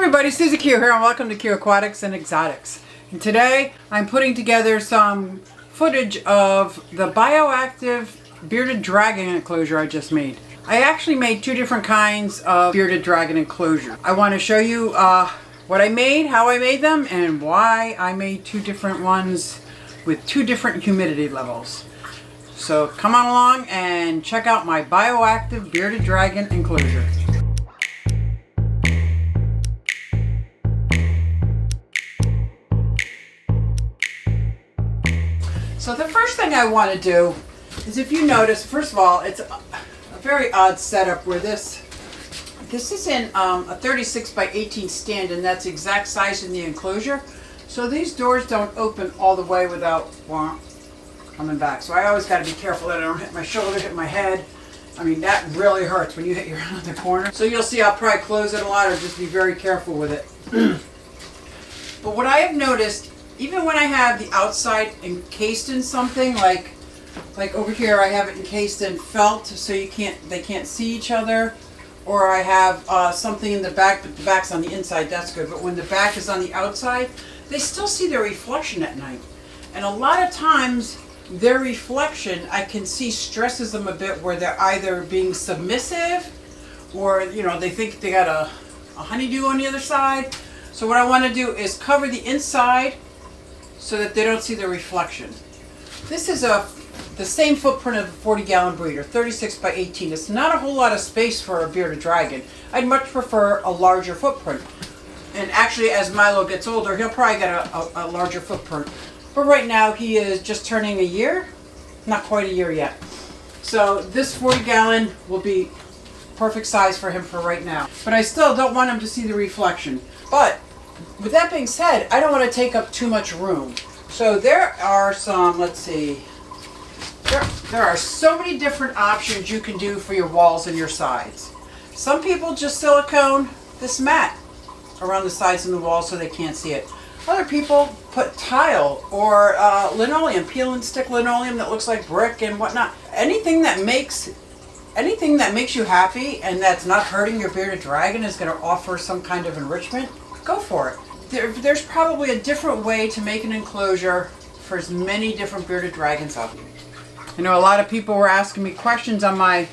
everybody, SuzyQue here and welcome to QueAquatics and Exotics. And today I'm putting together some footage of the Bioactive Bearded Dragon enclosure I just made. I actually made two different kinds of bearded dragon enclosure. I want to show you what I made, how I made them, and why I made two different ones with two different humidity levels. So come on along and check out my Bioactive Bearded Dragon enclosure. So the first thing I want to do is, if you notice, first of all, it's a very odd setup where this is in a 36 by 18 stand, and that's the exact size in the enclosure. So these doors don't open all the way without coming back. So I always got to be careful that I don't hit my shoulder, hit my head. I mean, that really hurts when you hit your head on the corner. So you'll see I'll probably close it a lot or just be very careful with it. But what I have noticed, even when I have the outside encased in something, like over here I have it encased in felt so they can't see each other, or I have something in the back but the back's on the inside, that's good. But when the back is on the outside, they still see their reflection at night. And a lot of times their reflection, I can see, stresses them a bit, where they're either being submissive or, you know, they think they got a honeydew on the other side. So what I want to do is cover the inside so that they don't see the reflection. This is the same footprint of a 40-gallon breeder, 36 by 18. It's not a whole lot of space for a bearded dragon. I'd much prefer a larger footprint. And actually, as Milo gets older, he'll probably get a larger footprint. But right now, he is just turning a year, not quite a year yet. So this 40-gallon will be perfect size for him for right now. But I still don't want him to see the reflection. But with that being said, I don't want to take up too much room. So there are some, let's see, there are so many different options you can do for your walls and your sides. Some people just silicone this mat around the sides and the walls so they can't see it. Other people put tile or linoleum, peel and stick linoleum that looks like brick and whatnot. Anything that makes you happy and that's not hurting your bearded dragon is going to offer some kind of enrichment. Go for it. There's probably a different way to make an enclosure for as many different bearded dragons out there. I know a lot of people were asking me questions on my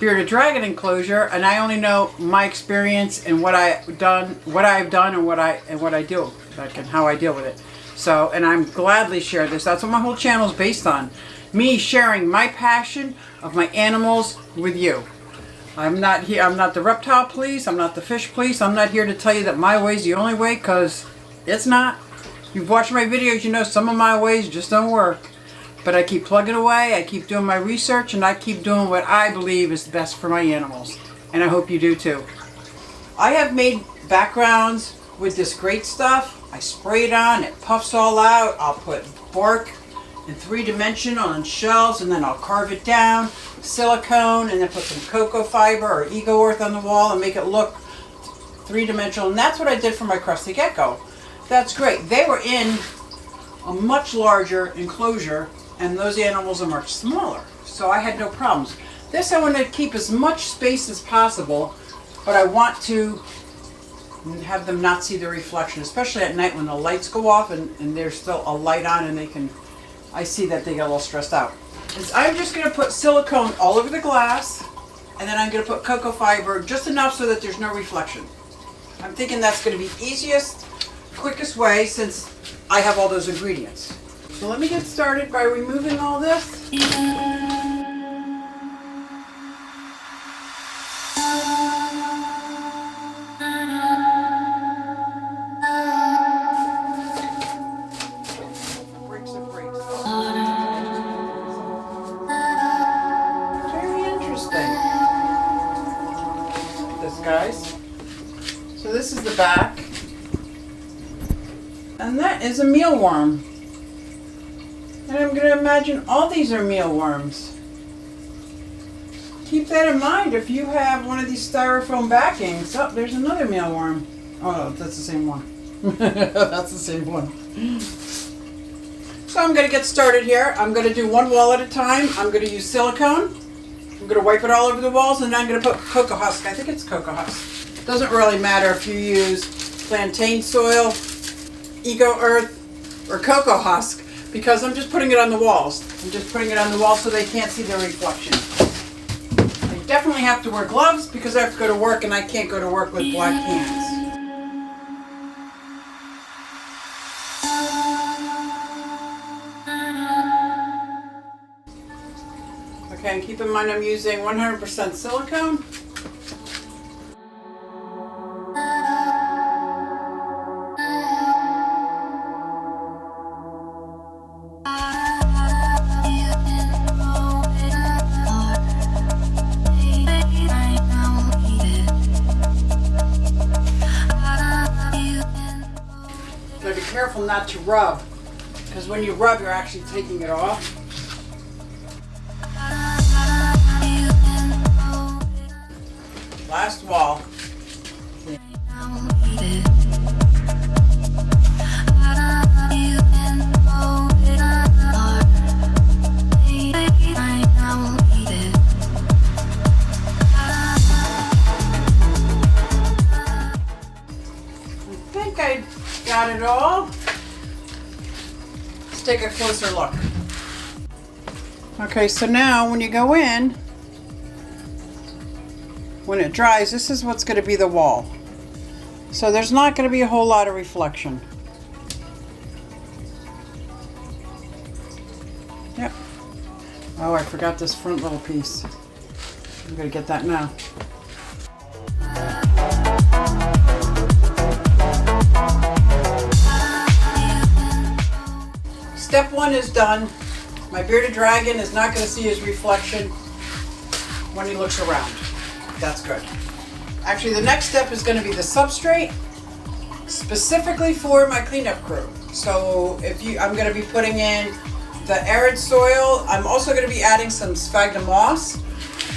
bearded dragon enclosure, and I only know my experience and what I've done and what I do, like, and how I deal with it. So, and I'm gladly share this. That's what my whole channel is based on. Me sharing my passion of my animals with you. I'm not the reptile police, I'm not the fish police, I'm not here to tell you that my way is the only way, because it's not. You've watched my videos, you know some of my ways just don't work. But I keep plugging away, I keep doing my research, and I keep doing what I believe is best for my animals. And I hope you do too. I have made backgrounds with this great stuff. I spray it on, it puffs all out. I'll put bark in 3-dimensional on shelves, and then I'll carve it down, silicone, and then put some cocoa fiber or ego earth on the wall and make it look 3-dimensional. And that's what I did for my crusty gecko. That's great. They were in a much larger enclosure, and those animals are much smaller, so I had no problems. This I want to keep as much space as possible, but I want to have them not see the reflection, especially at night when the lights go off and there's still a light on, and I see that they get a little stressed out. I'm just going to put silicone all over the glass, and then I'm going to put cocoa fiber just enough so that there's no reflection. I'm thinking that's going to be easiest, quickest way, since I have all those ingredients. So let me get started by removing all this. Guys. So this is the back, and that is a mealworm, and I'm going to imagine all these are mealworms. Keep that in mind if you have one of these styrofoam backings. Oh, there's another mealworm. Oh, that's the same one. That's the same one. So I'm going to get started here. I'm going to do one wall at a time. I'm going to use silicone. I'm going to wipe it all over the walls, and then I'm going to put cocoa husk. I think it's cocoa husk. Doesn't really matter if you use plantain soil, eco earth, or cocoa husk, because I'm just putting it on the walls. I'm just putting it on the wall so they can't see the reflection. I definitely have to wear gloves because I have to go to work and I can't go to work with black hands. Okay, and keep in mind I'm using 100% silicone. Gotta be careful not to rub, because when you rub, you're actually taking it off. Last wall. I think I got it all. Let's take a closer look. Okay, so now when you go in, when it dries, this is what's going to be the wall. So there's not going to be a whole lot of reflection. Yep. Oh, I forgot this front little piece. I'm going to get that now. Step one is done. My bearded dragon is not going to see his reflection when he looks around. That's good. Actually, the next step is going to be the substrate, specifically for my cleanup crew. So I'm going to be putting in the arid soil. I'm also going to be adding some sphagnum moss.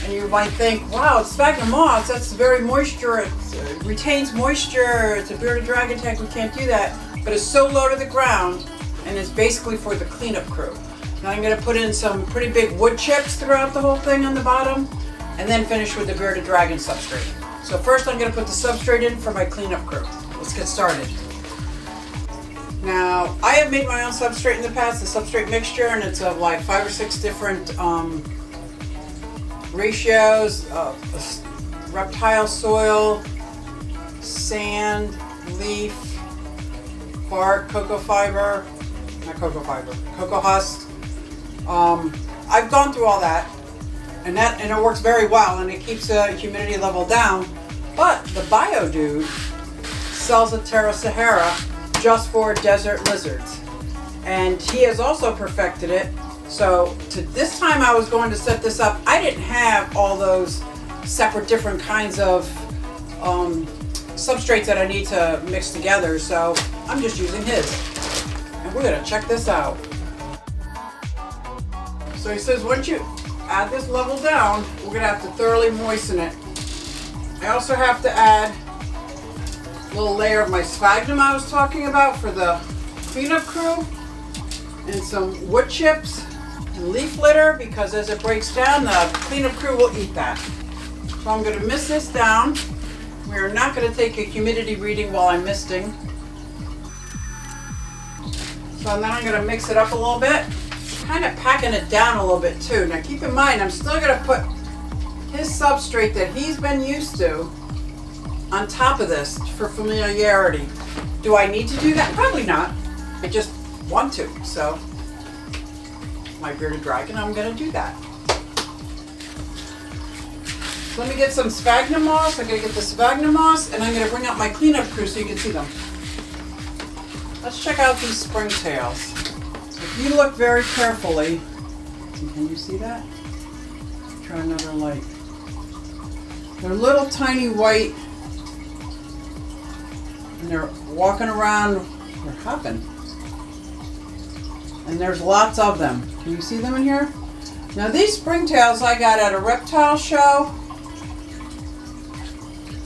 And you might think, wow, it's sphagnum moss. That's very moisture. It retains moisture. It's a bearded dragon tank. We can't do that. But it's so low to the ground, and it's basically for the cleanup crew. Now I'm going to put in some pretty big wood chips throughout the whole thing on the bottom, and then finish with the bearded dragon substrate. So first I'm going to put the substrate in for my cleanup crew. Let's get started. Now I have made my own substrate in the past, the substrate mixture, and it's of like 5 or 6 different ratios, reptile soil, sand, leaf, bark, cocoa husk. I've gone through all that. And it works very well, and it keeps the humidity level down. But the Bio dude sells a Terra Sahara just for desert lizards, and he has also perfected it. So this time I was going to set this up, I didn't have all those separate different kinds of substrates that I need to mix together. So I'm just using his, and we're gonna check this out. So he says once you add this level down, we're going to have to thoroughly moisten it. I also have to add a little layer of my sphagnum I was talking about for the cleanup crew, and some wood chips and leaf litter, because as it breaks down, the cleanup crew will eat that. So I'm going to mist this down. We're not going to take a humidity reading while I'm misting. So then I'm going to mix it up a little bit. Kind of packing it down a little bit too. Now keep in mind, I'm still going to put his substrate that he's been used to on top of this for familiarity. Do I need to do that? Probably not. I just want to. So my bearded dragon, I'm going to do that. So let me get some sphagnum moss. I'm going to get the sphagnum moss, and I'm going to bring out my cleanup crew so you can see them. Let's check out these springtails. If you look very carefully, can you see that? Try another light. They're little tiny white, and they're walking around, they're hopping. And there's lots of them. Can you see them in here? Now these springtails I got at a reptile show,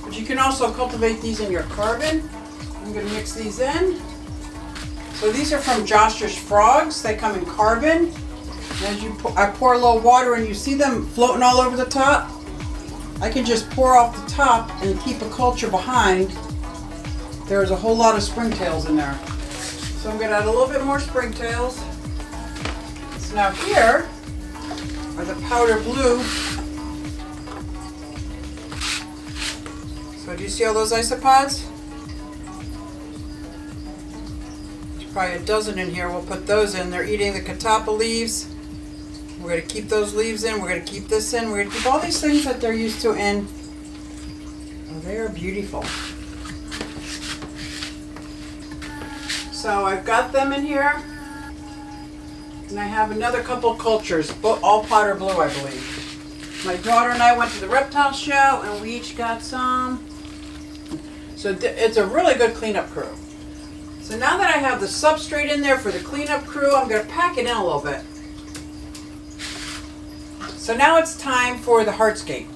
but you can also cultivate these in your carbon. I'm going to mix these in. So these are from Josh's frogs. They come in carbon. As I pour a little water and you see them floating all over the top. I can just pour off the top and keep a culture behind. There's a whole lot of springtails in there. So I'm going to add a little bit more springtails. So now here are the powder blue. So do you see all those isopods? There's probably a dozen in here. We'll put those in. They're eating the catappa leaves. We're going to keep those leaves in. We're going to keep this in. We're going to keep all these things that they're used to in. Oh, they are beautiful. So I've got them in here. And I have another couple cultures, all powder blue, I believe. My daughter and I went to the reptile show and we each got some. So it's a really good cleanup crew. So now that I have the substrate in there for the cleanup crew, I'm going to pack it in a little bit. So now it's time for the hardscape.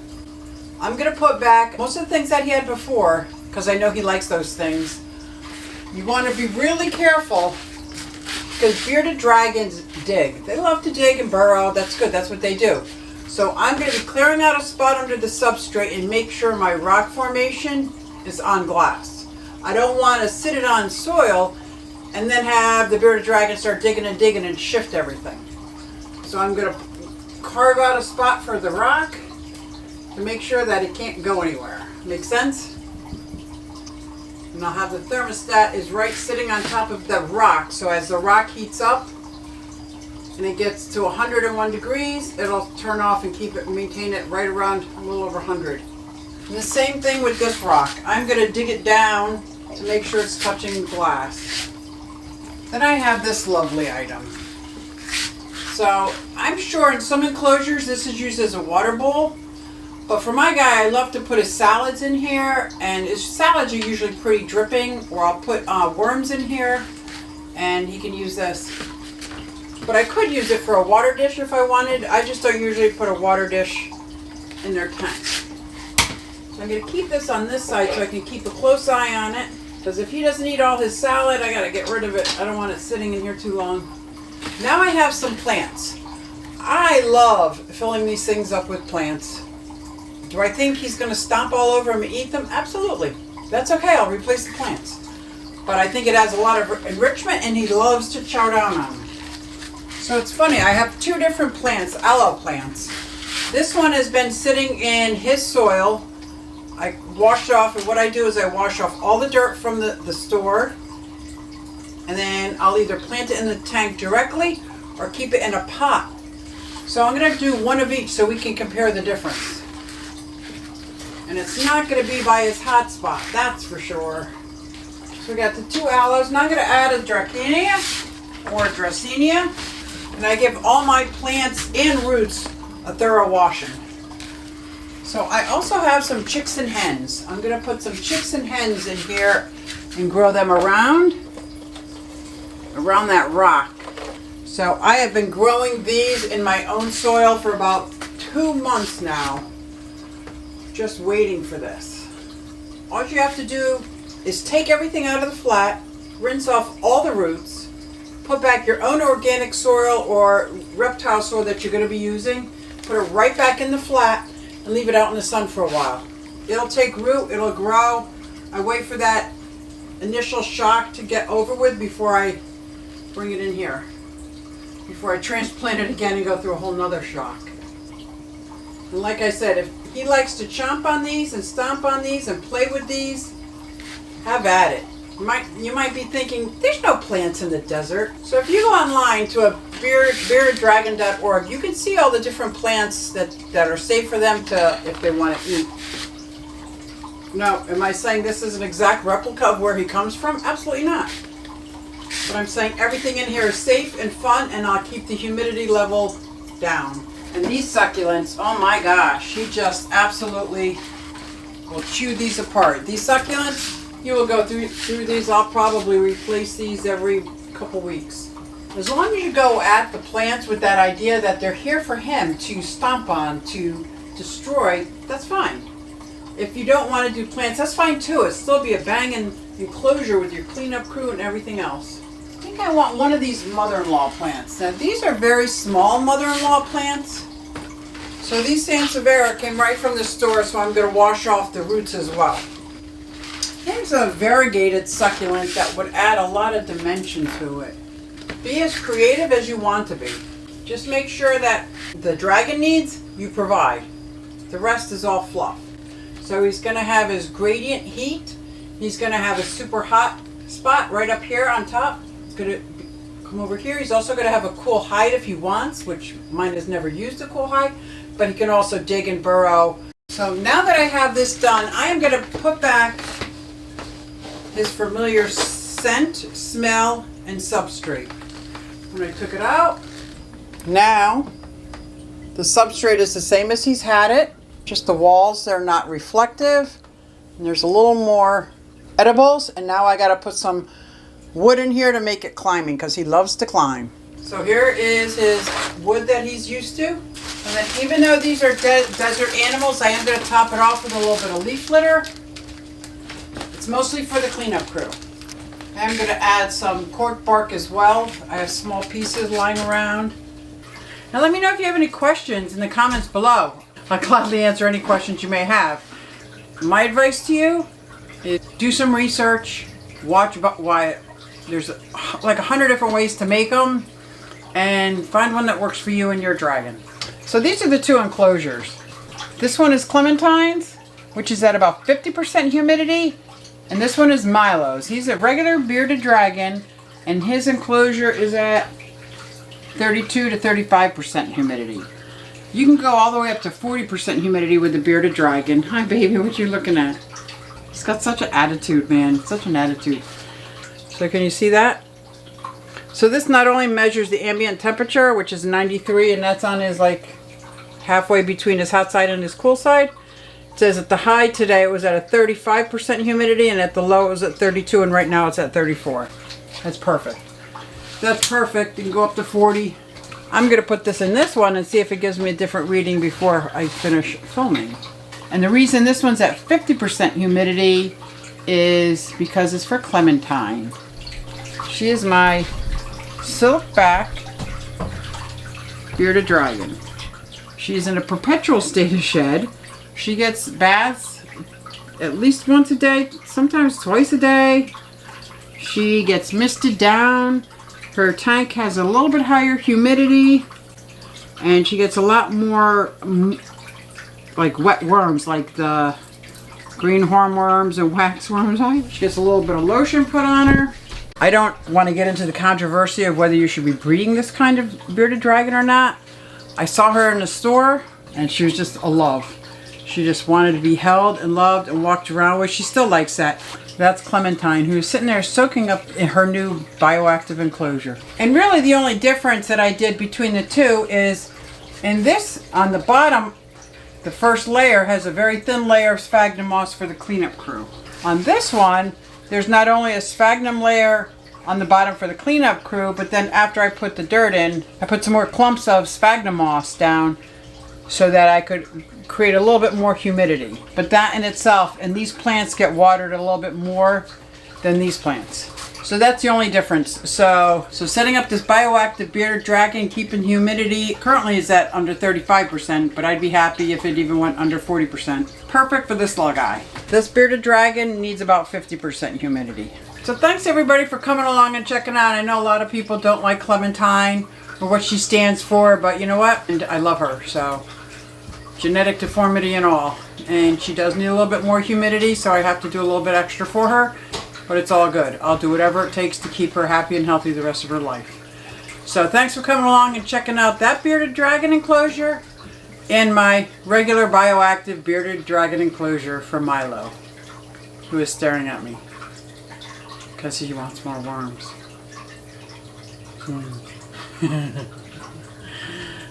I'm going to put back most of the things that he had before, because I know he likes those things. You want to be really careful, because bearded dragons dig. They love to dig and burrow. That's good. That's what they do. So I'm going to be clearing out a spot under the substrate and make sure my rock formation is on glass. I don't want to sit it on soil and then have the bearded dragon start digging and shift everything. So I'm going to carve out a spot for the rock to make sure that it can't go anywhere. Make sense? And I'll have the thermostat is right sitting on top of the rock, so as the rock heats up and it gets to 101 degrees, it'll turn off and keep it, maintain it right around a little over 100. And the same thing with this rock. I'm going to dig it down to make sure it's touching glass. Then I have this lovely item. So I'm sure in some enclosures this is used as a water bowl, but for my guy I love to put his salads in here, and his salads are usually pretty dripping, or I'll put worms in here and he can use this. But I could use it for a water dish if I wanted. I just don't usually put a water dish in their tank. So I'm going to keep this on this side so I can keep a close eye on it, because if he doesn't eat all his salad, I got to get rid of it. I don't want it sitting in here too long. Now I have some plants. I love filling these things up with plants. Do I think he's going to stomp all over them and eat them? Absolutely. That's okay. I'll replace the plants. But I think it has a lot of enrichment and he loves to chow down on them. So it's funny. I have two different plants, aloe plants. This one has been sitting in his soil. I wash off, and what I do is I wash off all the dirt from the store, and then I'll either plant it in the tank directly or keep it in a pot. So I'm going to do one of each so we can compare the difference. And it's not going to be by his hot spot, that's for sure. So we got the two aloes. Now I'm going to add a dracaena or a dracaena, and I give all my plants and roots a thorough washing. So I also have some chicks and hens. I'm going to put some chicks and hens in here and grow them around that rock. So I have been growing these in my own soil for about 2 months now, just waiting for this. All you have to do is take everything out of the flat, rinse off all the roots, put back your own organic soil or reptile soil that you're going to be using, put it right back in the flat, and leave it out in the sun for a while. It'll take root, it'll grow. I wait for that initial shock to get over with before I bring it in here, before I transplant it again and go through a whole nother shock. And like I said, if he likes to chomp on these and stomp on these and play with these, have at it. You might be thinking, there's no plants in the desert. So if you go online to a beardeddragon.org, you can see all the different plants that are safe for them to, if they want to eat. Now, am I saying this is an exact replica of where he comes from? Absolutely not. But I'm saying everything in here is safe and fun, and I'll keep the humidity level down. And these succulents, oh my gosh, he just absolutely will chew these apart. These succulents, you will go through these. I'll probably replace these every couple weeks. As long as you go at the plants with that idea that they're here for him to stomp on, to destroy, that's fine. If you don't want to do plants, that's fine too. It'll still be a banging enclosure with your cleanup crew and everything else. I think I want one of these mother-in-law plants. Now these are very small mother-in-law plants. So these Sansevieria came right from the store, so I'm going to wash off the roots as well. Here's a variegated succulent that would add a lot of dimension to it. Be as creative as you want to be. Just make sure that the dragon needs, you provide. The rest is all fluff. So he's going to have his gradient heat. He's going to have a super hot spot right up here on top. It's going to come over here. He's also going to have a cool height if he wants, which mine has never used a cool height, but he can also dig and burrow. So now that I have this done, I am going to put back his familiar scent, smell, and substrate. When I took it out, now the substrate is the same as he's had it, just the walls, they're not reflective, and there's a little more edibles, and now I got to put some wood in here to make it climbing because he loves to climb. So here is his wood that he's used to, and then even though these are desert animals, I am going to top it off with a little bit of leaf litter. It's mostly for the cleanup crew. I'm going to add some cork bark as well. I have small pieces lying around. Now let me know if you have any questions in the comments below. I'll gladly answer any questions you may have. My advice to you is do some research, watch about why there's like 100 different ways to make them, and find one that works for you and your dragon. So these are the two enclosures. This one is Clementine's, which is at about 50% humidity. And this one is Milo's. He's a regular bearded dragon, and his enclosure is at 32 to 35% humidity. You can go all the way up to 40% humidity with the bearded dragon. Hi baby, what you looking at? He's got such an attitude, man. Such an attitude. So can you see that? So this not only measures the ambient temperature, which is 93, and that's on his like halfway between his hot side and his cool side. It says at the high today it was at a 35% humidity, and at the low it was at 32, and right now it's at 34. That's perfect. That's perfect. You can go up to 40. I'm going to put this in this one and see if it gives me a different reading before I finish filming. And the reason this one's at 50% humidity is because it's for Clementine. She is my silkback bearded dragon. She's in a perpetual state of shed. She gets baths at least once a day, sometimes twice a day. She gets misted down. Her tank has a little bit higher humidity, and she gets a lot more like wet worms, like the green hornworms and waxworms. She gets a little bit of lotion put on her. I don't want to get into the controversy of whether you should be breeding this kind of bearded dragon or not. I saw her in the store, and she was just a love. She just wanted to be held and loved and walked around with. She still likes that. That's Clementine, who's sitting there soaking up in her new bioactive enclosure. And really the only difference that I did between the two is in this, on the bottom, the first layer has a very thin layer of sphagnum moss for the cleanup crew. On this one, there's not only a sphagnum layer on the bottom for the cleanup crew, but then after I put the dirt in, I put some more clumps of sphagnum moss down so that I could create a little bit more humidity. But that in itself, and these plants get watered a little bit more than these plants. So that's the only difference. So setting up this bioactive bearded dragon, keeping humidity, currently is at under 35%, but I'd be happy if it even went under 40%. Perfect for this little guy. This bearded dragon needs about 50% humidity. So thanks everybody for coming along and checking out. I know a lot of people don't like Clementine or what she stands for, but you know what? And I love her, so genetic deformity and all. And she does need a little bit more humidity, so I have to do a little bit extra for her, but it's all good. I'll do whatever it takes to keep her happy and healthy the rest of her life. So thanks for coming along and checking out that bearded dragon enclosure and my regular bioactive bearded dragon enclosure from Milo, who is staring at me because he wants more worms.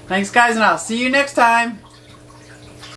Thanks guys, and I'll see you next time.